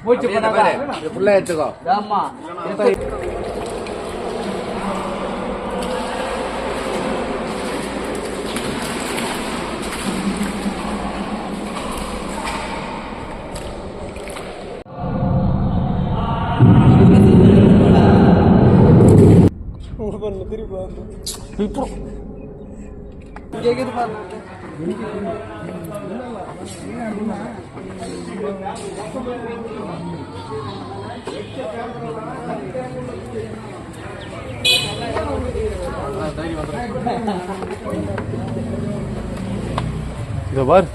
மூச்சு பண்ணாத ஃபுல்லா எடுத்துக்கோ. ஆமா இப்போ கேக்குது பாருங்க. இதை பார்,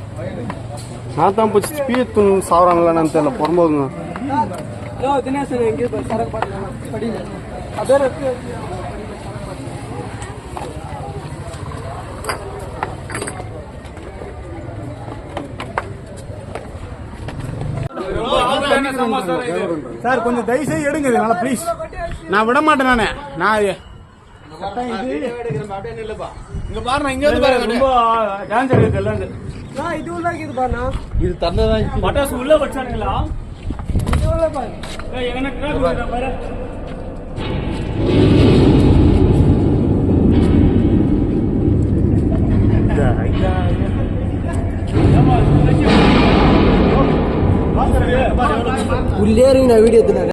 நான் தான் போச்சு ஸ்பீட் சாவறாங்களான்னு தெரியல போகும்போதுங்க. தினேசன் எங்கே சரக்கு படிங்க அதே சார் கொஞ்சம் தயவுசெய்து எடுங்க இதனால ப்ளீஸ். நான் விட மாட்டேன். நான் இங்க பாருங்க, இங்க வந்து பாருங்க, ரொம்ப டான்ஸ் இருக்குல்ல. இது உள்ள இருக்குது பாருங்க, இது தந்ததான் பட்டாசு உள்ள வச்சானுங்களா? இது உள்ள பாருங்க. எங்கன கிராக் பாரு. உள்ளே இருங்க, நான் வீடியோ எடுத்துனேன்.